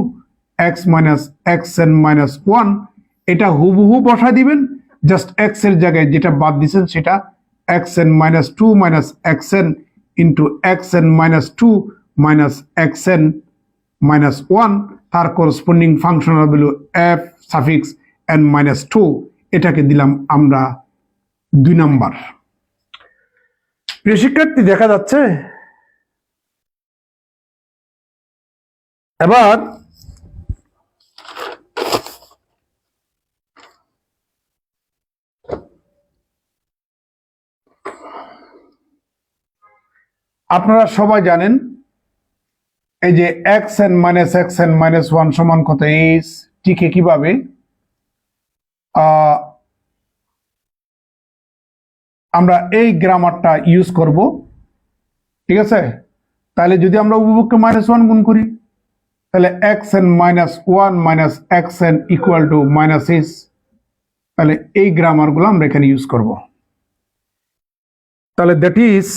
x minus x n minus 1, এটা হুবহু বসা দিবেন, জাস্ট এক্স এর জায়গায় যেটা বাদ দিচ্ছেন সেটা, x n minus 2 minus x n into x n minus 2 minus x n minus 1, তার corresponding functional value F suffix n minus 2, এটাকে দিলাম আমরা 2 নাম্বার। প্রিয় শিক্ষার্থী, দেখা যাচ্ছে? এবার আপনারা সবাই জানেন এই যে xn মাইনাস xn মাইনাস 1 সমান কত এইচ, ঠিক কিভাবে আমরা এই গ্রামারটা ইউজ করব, ঠিক আছে। তাহলে যদি আমরা উপভোগকে -1 গুণ করি তাহলে xn minus 1 minus xn equal to minus H, তাহলে এই গ্রামারগুলো আমরা এখানে ইউজ করব। তাহলে that is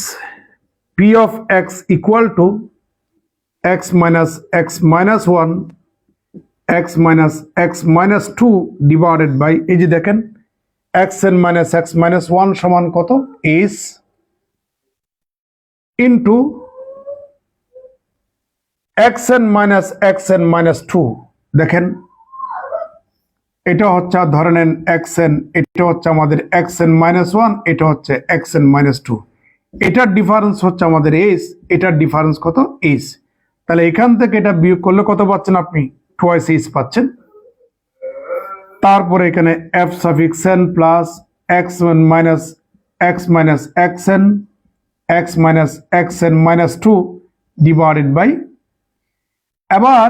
p of x equal to x minus x minus 1 x minus x minus 2 divided by, এই যে দেখেন xn minus x minus 1 সমান কত is into xn minus xn minus 2। দেখেন এটা হচ্ছে ধরে নেন xn, এটা হচ্ছে আমাদের xn minus 1, এটা হচ্ছে xn minus 2, এটার ডিফারেন্স হচ্ছে আমাদের is, এটার ডিফারেন্স কত is। তাহলে এখান থেকে এটা বিয়োগ করলে কত পাচ্ছেন আপনি, টুয়াইস is পাচ্ছেন। তারপরে এখানে f suffix n plus xn minus x minus xn x minus xn minus 2 divided by, এবার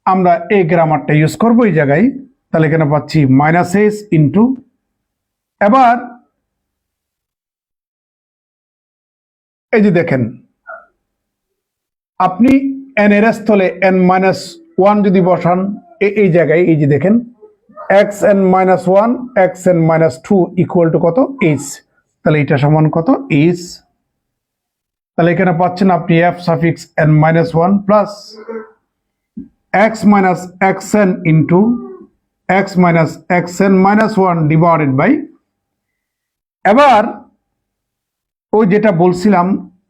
আমরা এই গ্রামারটা ইউজ করব এই জায়গায়। তাহলে এখানে পাচ্ছি মাইনাস এইচ ইন্টু, এবার এই যে দেখেন আপনি n এর স্থলে n মাইনাস 1 যদি বসান এই জায়গায়, এই যে দেখেন xn minus 1 xn minus 2 equal to কত এইচ, তাহলে এটা সমান কত এইচ। তাহলে এখানে পাচ্ছেন আপনি f suffix n minus 1 plus x minus xn into x minus xn minus 1 divided by, এবার ওই যেটা বলছিলাম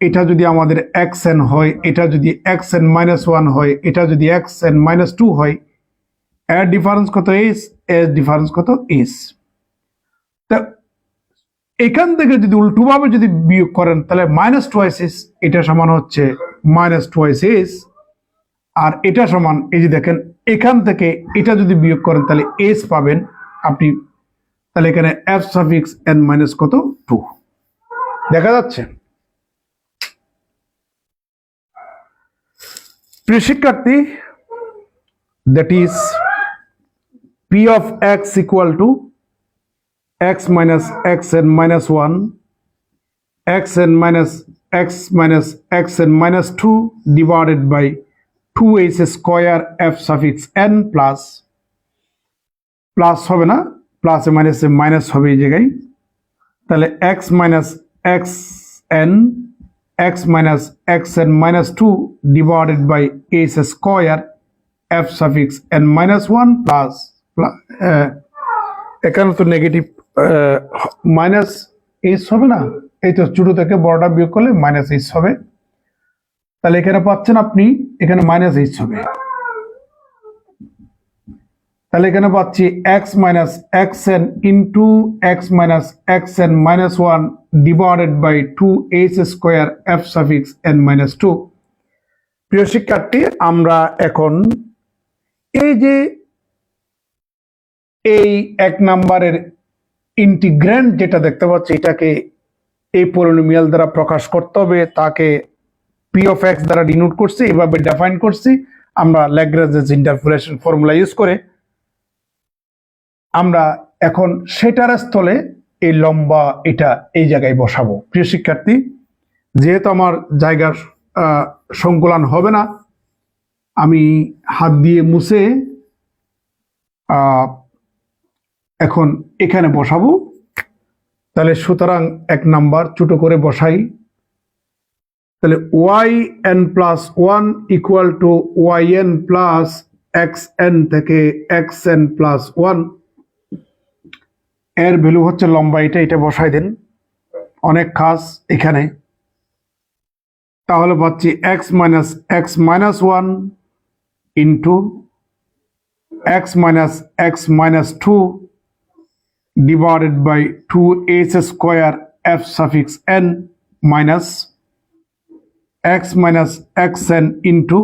এটা যদি আমাদের xn হয়, এটা যদি xn মাইনাস 1 হয়, এটা যদি xn মাইনাস 2 হয়, এর ডিফারেন্স কত is, এর ডিফারেন্স কত is। তো এখান থেকে যদি উল্টোভাবে যদি বিয়োগ করেন তাহলে মাইনাস টুয়াইস is, এটা সমান হচ্ছে মাইনাস টুয়াইস is, আর এটা সমান এই যে দেখেন এখান থেকে এটা যদি বিয়োগ করেন তাহলে s পাবেন আপনি। তাহলে এখানে f সাফিক্স n মাইনাস কত 2 দেখা যাচ্ছে। প্রিয় শিক্ষার্থী, that is p of x equal to x minus xn minus 1 xn minus x minus xn minus 2 divided by 2h square f suffix n plus, plus হবে না, প্লাসে মাইনাসে মাইনাস হবে এই জায়গায়। তাহলে x minus xn x minus xn minus 2 divided by h square f suffix n minus 1 plus, এখানে তো নেগেটিভ মাইনাস h হবে না, এই তো ছোট থেকে বড়টা বিয়োগ করলে মাইনাস h হবে। তাহলে এখানে পাচ্ছেন আপনি এখানে মাইনাস h হবে। তাহলে এখানে পাচ্ছি x minus xn into x minus xn minus 1 divided by 2h square f suffix n minus 2। প্রিয় শিক্ষার্থী, আমরা এখন এই যে এই এক নাম্বারের ইন্টিগ্র্যান্ড যেটা দেখতে পাচ্ছি এটাকে এই পলিনোমিয়াল দ্বারা প্রকাশ করতে হবে, তাকে p of x দ্বারা ডিনোট করছি, এভাবে ডিফাইন করছি আমরা ল্যাগ্রাঞ্জেস ইন্টারপোলেশন ফর্মুলা ইউজ করে। আমরা এখন সেটার স্থলে এই লম্বা এটা এই জায়গায় বসাবো। প্রিয় শিক্ষার্থী, যেহেতু আমার জায়গার সংকুলন হবে না, আমি হাত দিয়ে মুছে এখন এখানে বসাবো। তাহলে সুতরাং এক নাম্বার ছোট করে বসাই। তাহলে yn plus 1 equal two yn plus xn থেকে xn প্লাস 1, এর ভ্যালু হচ্ছে লম্বা এটা, এটা বসাই দেন, অনেক খাস এখানে। তাহলে পাচ্ছি x minus x minus 1 into x minus x minus 2 divided by 2h square f suffix n minus x minus xn into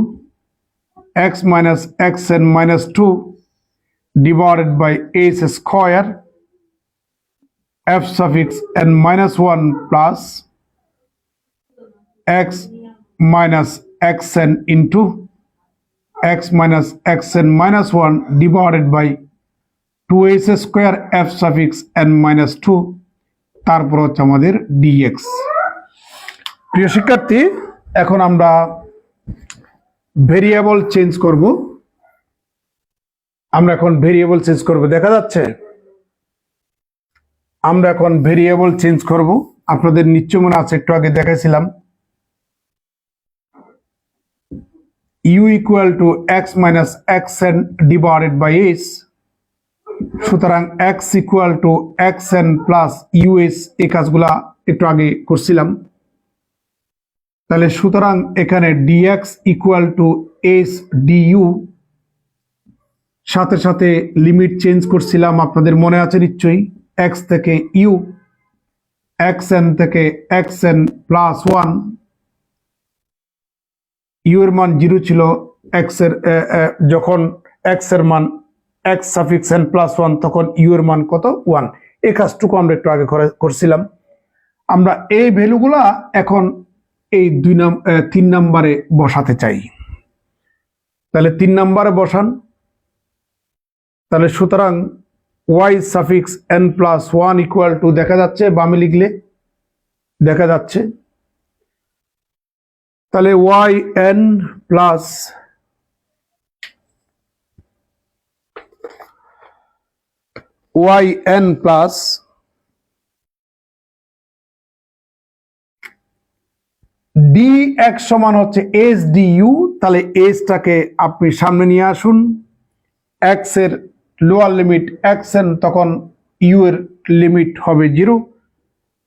x minus xn minus 2 divided by h square f suffix n minus 1 plus x minus xn into x minus xn minus 1 divided by 2s square f suffix n minus 2 তারপর হচ্ছে আমাদের dx। প্রিয় শিক্ষার্থী, এখন আমরা variable change করব। দেখা যাচ্ছে আমরা এখন ভেরিয়েবল চেঞ্জ করব। আপনাদের নিশ্চয় মনে আছে, একটু আগে দেখাইছিলাম u equal to x minus xn divided by s। সুতরাং x equal to xn plus us, এই কাজগুলা একটু আগে করছিলাম। তাহলে সুতরাং এখানে dx equal to s du, সাথে সাথে লিমিট চেঞ্জ করছিলাম, আপনাদের মনে আছে নিশ্চয়ই, x থেকে u, xn থেকে xn প্লাস 1, u এর মান 0 ছিল, x এর যখন x এর মান x সাফিক্স n প্লাস 1 তখন u এর মান কত? 1। এই কাজটুকু আমরা একটু আগে করছিলাম। আমরা এই ভ্যালুগুলা এখন এই 3 নম্বরে বসাতে চাই। তাহলে 3 নম্বরে বসান। তাহলে সুতরাং y suffix n plus 1 equal two, দেখা যাচ্ছে বামে লিখলে দেখা যাচ্ছে, তাহলে yn প্লাস dx সমান হচ্ছে s du। তাহলে s টাকে আপনি সামনে নিয়ে আসুন, x এর লোয়ার লিমিট xn, তখন u এর লিমিট হবে 0।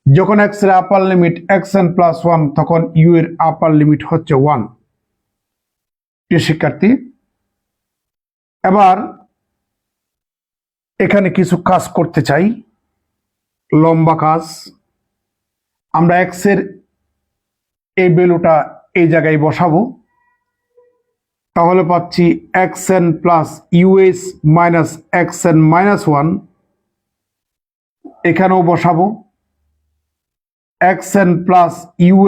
যখন x এর আপার লিমিট xn প্লাস 1 তখন u এর আপার লিমিট হচ্ছে 1। প্রিয় শিক্ষার্থী, এবার এখানে কিছু কাজ করতে চাই, লম্বা কাজ। আমরা x এর এই ভ্যালুটা এই জায়গায় বসাবো। তাহলে পাচ্ছি xn plus us minus xn minus 1, এখানেও বসাবো xn plus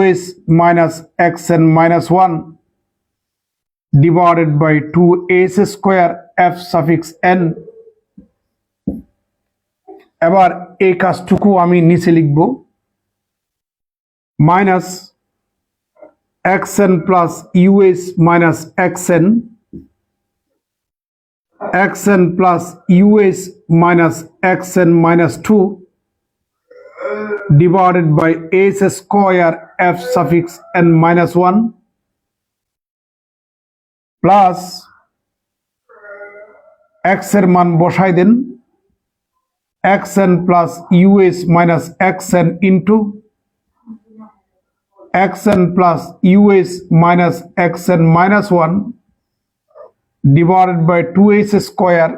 us minus xn minus 1 divided by 2s square f suffix n। এবার এই কাজটুকু আমি নিচে লিখব, minus xn plus us minus xn plus us minus xn minus 2 divided by s square f suffix n minus 1 plus x এর মান বসাই দেন, xn plus us minus xn into xn plus us minus xn minus 1 divided by 2s square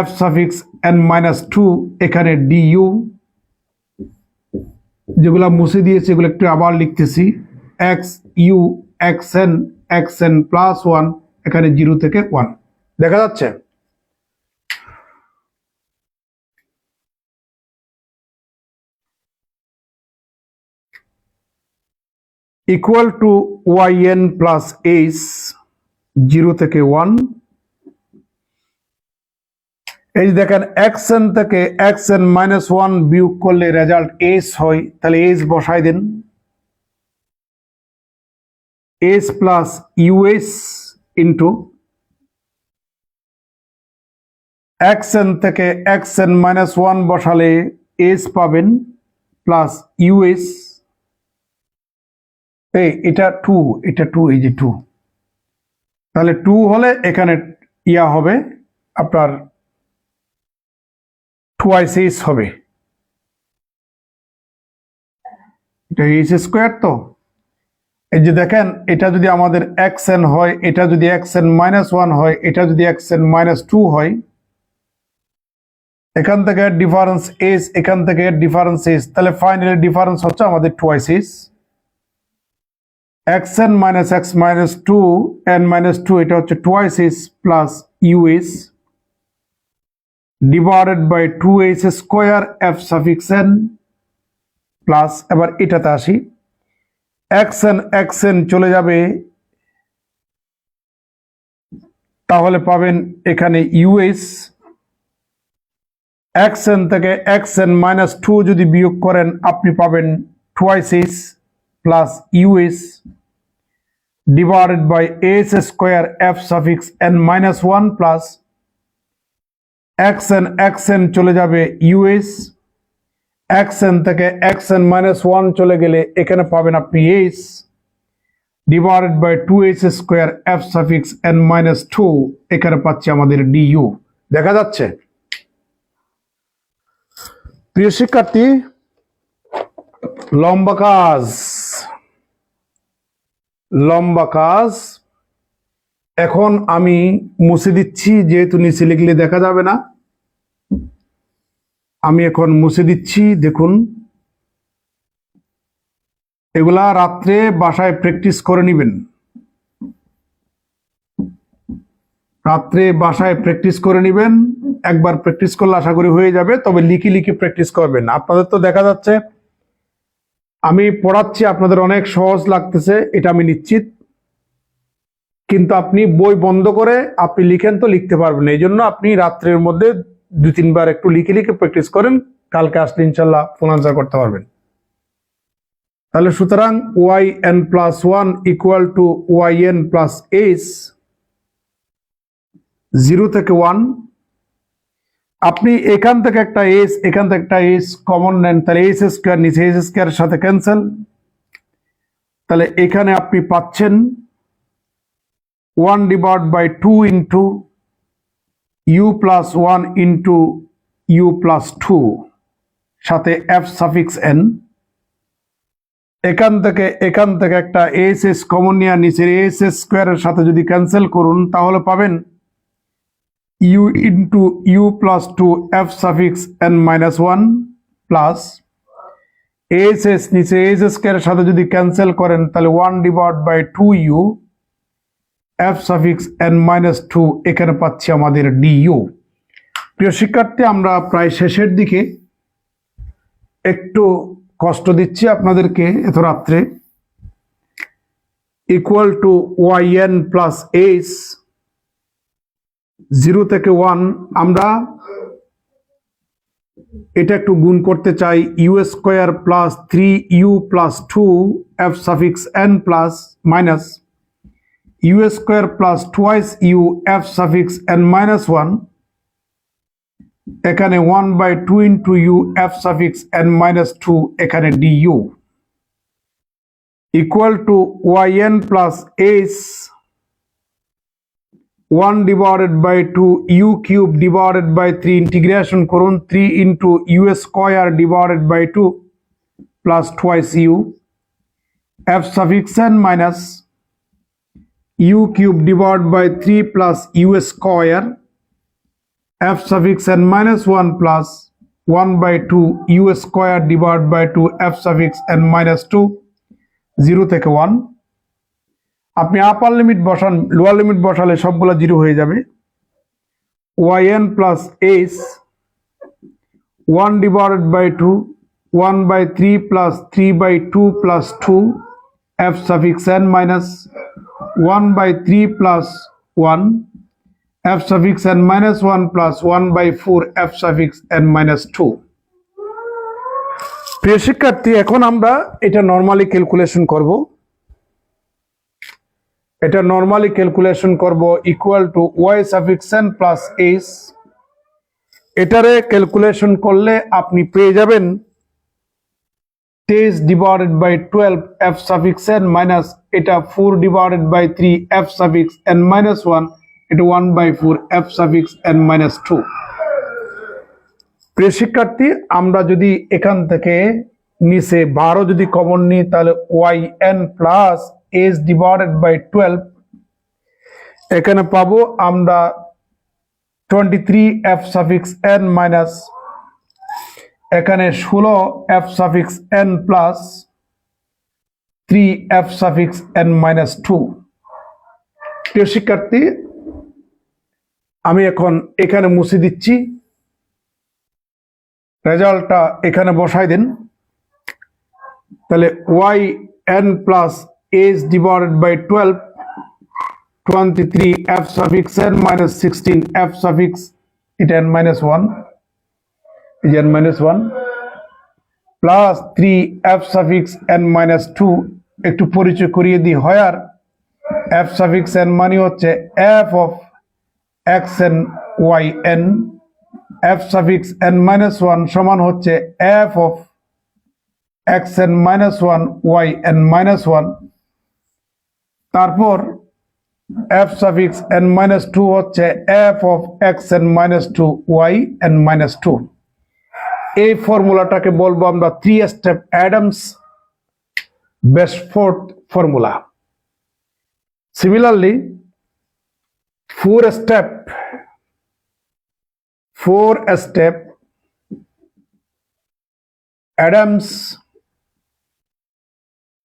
f suffix n minus 2, এখানে du, যেগুলা মুছে দিয়েছি এগুলো একটু আবার লিখতেছি, x u xn প্লাস 1, এখানে 0 থেকে 1 দেখা যাচ্ছে। Equal to yn plus h, 0 থেকে 1। এই দেখেন xn থেকে xn মাইনাস 1 বিয়োগ করলে রেজাল্ট h হয়, তাহলে h বসাই দেন, h plus us into xn থেকে xn মাইনাস 1 বসালে h পাবেন প্লাস us, এটা 2, এই যে 2, তাহলে 2 হলে এখানে ইয়া হবে আপনার twice h হবে, এটা h স্কয়ার। তো এই যে দেখেন, এটা যদি আমাদের xn হয়, এটা যদি xn মাইনাস 1 হয়, এটা যদি xn মাইনাস 2 হয়, এখান থেকে ডিফারেন্স h, এখান থেকে ডিফারেন্স h, তাহলে ফাইনালি ডিফারেন্স হচ্ছে আমাদের twice h। xn minus x minus 2 n minus 2, এটা হচ্ছে twice h plus us divided by 2h square f suffix n plus, এবার এটাতে আসি, এক্স এন চলে যাবে, তাহলে পাবেন এখানে ইউএস, এক্স এন থেকে xn-2 যদি বিয়োগ করেন আপনি পাবেন twice h plus u s divided by s square f suffix n-1 plus x n চলে যাবে ইউএস, এক্স এন থেকে xn-1 চলে গেলে এখানে পাবেন আপনি h divided by 2h square f suffix n-2, এখানে পাচ্ছি আমাদের ডিইউ। দেখা যাচ্ছে? প্রিয় শিক্ষার্থী, লম্বা কাজ এখন আমি মুছে দিচ্ছি, যেহেতু নিচে লিখলে দেখা যাবে না, আমি এখন মুছে দিচ্ছি। দেখুন, এগুলা রাত্রে বাসায় প্র্যাকটিস করে নেবেন, একবার প্র্যাকটিস করলে আশা করি হয়ে যাবে, তবে লিখে প্র্যাকটিস করবেন। আপনাদের তো দেখা যাচ্ছে আমি পড়াচ্ছি, আপনাদের অনেক সহজ লাগতেছে, এটা আমি নিশ্চিত, কিন্তু আপনি বই বন্ধ করে আপনি লিখেন তো লিখতে পারবেন। এই জন্য আপনি রাত্রের মধ্যে 2-3 বার একটু লিখে প্র্যাকটিস করেন, কালকে আসলে ইনশাল্লাহ ফুল আনসার করতে পারবেন। তাহলে সুতরাং yn+1 ইকুয়াল টু yn+h 0 থেকে 1, আপনি এখান থেকে একটা h কমন নেন, তাহলে h স্কোয়ার নিচে h স্কোয়ারের সাথে ক্যান্সেল, তাহলে এখানে আপনি পাচ্ছেন 1/2 ইন্টু u+1 ইন্টু u+2 সাথে f সাফিক্স n, এখান থেকে একটা এস কমন নিয়ে নিচের এস স্কোয়ারের সাথে যদি ক্যান্সেল করুন তাহলে পাবেন u into u+2 f suffix n-1 plus S নিচে এস স্কোয়ারের সাথে যদি ক্যান্সেল করেন তাহলে 1/2u f সাফিক্স n-2, এখানে পাচ্ছি আমাদের ডিইউ। প্রিয় শিক্ষার্থী, আমরা প্রায় শেষের দিকে, একটু কষ্ট দিচ্ছি আপনাদেরকে এত রাত্রে। ইকুয়াল টু yn+h 0 থেকে 1, আমরা এটা একটু গুণ করতে চাই, u square plus 3u+2 f suffix n plus minus u square plus twice u f suffix n-1, এখানে 1/2 into u f suffix n-2, এখানে d u equal to yn+h 1/2 u cube divided by 3, integration করুন, 3 into u square divided by 2 plus twice u f suffix n minus u cube divided by 3 plus u square f suffix n-1 plus 1/2 u square divided by 2 f suffix n-2, 0 থেকে 1, আপনি আপার limit বসান, lower limit বসালে সবগুলো 0 হয়ে যাবে। yn+h 1/2 1/3 plus 3/2 plus 2 f suffix n minus 1/3 plus 1 f suffix n-1 plus 1/4 f suffix n-2। প্রিয় শিক্ষার্থী, এখন আমরা এটা নরমালি ক্যালকুলেশন করব, equal to y suffix n plus h, এটারে ক্যালকুলেশন করলে আপনি পেয়ে যাবেন 10/12 f suffix n minus এটা 4/3 f suffix n-1, এটা 1/4 f suffix n-2। প্রিয় শিক্ষার্থী, আমরা যদি এখান থেকে নিচে 12 যদি কমন নিই তাহলে yn+h/12, এখানে পাবো আমরা 23 f suffix n minus এখানে 16 f suffix n plus 3 f suffix n-2। প্রিয় শিক্ষার্থী, আমি এখন এখানে মুছে দিচ্ছি, রেজাল্টটা এখানে বসাই দিন। তাহলে yn plus h divided by 12 23 f suffix n minus 16 f suffix এটা n minus 1 is n minus 1 plus 3 f suffix n minus 2 একটু পরিচয় করিয়ে দিই where f suffix n মানে হচ্ছে f of xn yn f suffix n minus 1 সমান হচ্ছে f of xn minus 1 yn minus 1 তারপর f suffix n minus 2 হচ্ছে f of xn minus 2 yn minus 2 এই ফর্মুলাটাকে বলবো আমরা 3 step Adams Bashforth formula similarly 4 step Adams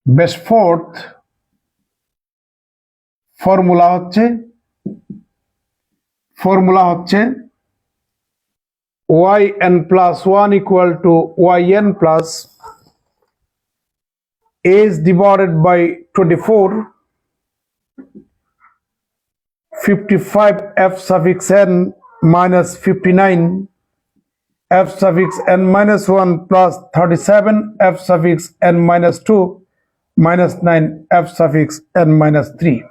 Bashforth formula হচ্ছে yn plus 1 equal to yn plus h divided by 24 55 f suffix n minus 59 f suffix n minus 1 plus 37 f suffix n minus 2 minus 9 f suffix n minus 3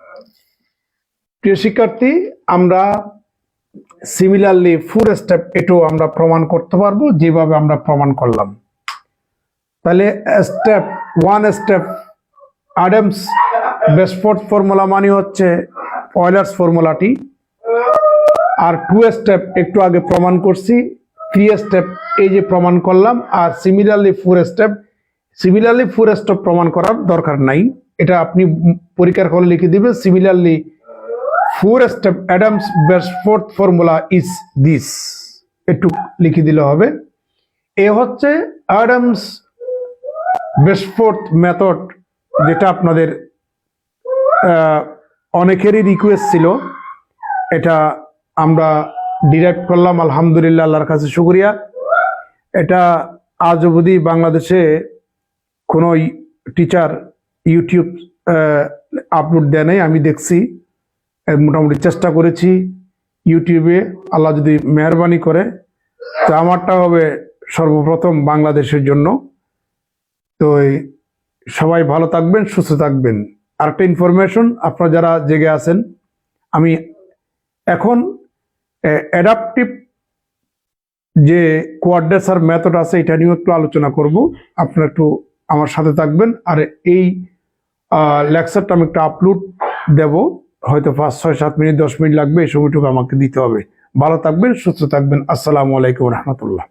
প্রিয় শিক্ষার্থী আমরা similarly 4 step এটাও আমরা প্রমাণ করতে পারবো যেভাবে আমরা প্রমাণ করলাম তাহলে step 1 step Adams Bashforth formula মানে হচ্ছে অয়লার্স ফর্মুলাটি আর 2 স্টেপ একটু আগে প্রমাণ করছি 3 স্টেপ এই যে প্রমাণ করলাম আর সিমিলারলি 4 স্টেপ প্রমাণ করার দরকার নাই এটা আপনি পরীক্ষার হলে লিখে দিবেন similarly 4 step Adams Beresford formula is this একটু লিখে দিলে হবে এ হচ্ছে Adams Beresford মেথড যেটা আপনাদের অনেকেরই রিকোয়েস্ট ছিল এটা আমরা ডিরাইভ করলাম আলহামদুলিল্লাহ আল্লাহর কাছে শুকরিয়া এটা আজ অবধি বাংলাদেশে কোনো টিচার ইউটিউব আপলোড দেয় নাই আমি দেখছি মোটামুটি চেষ্টা করেছি ইউটিউবে আল্লাহ যদি মেহরবানি করে তো আমারটা হবে সর্বপ্রথম বাংলাদেশের জন্য তো সবাই ভালো থাকবেন সুস্থ থাকবেন আরেকটা ইনফরমেশন আপনারা যারা জেগে আছেন আমি এখন অ্যাডাপটিভ যে কোয়াড্রেচার মেথড আছে এটা নিয়ে একটু আলোচনা করব আপনারা একটু আমার সাথে থাকবেন আর এই লেকচারটা আমি একটা আপলোড দেব হয়তো 5, 6, 7 মিনিট 10 মিনিট লাগবে এই সময়টুকু আমাকে দিতে হবে ভালো থাকবেন সুস্থ থাকবেন আসসালামু আলাইকুম রহমতুল্লাহ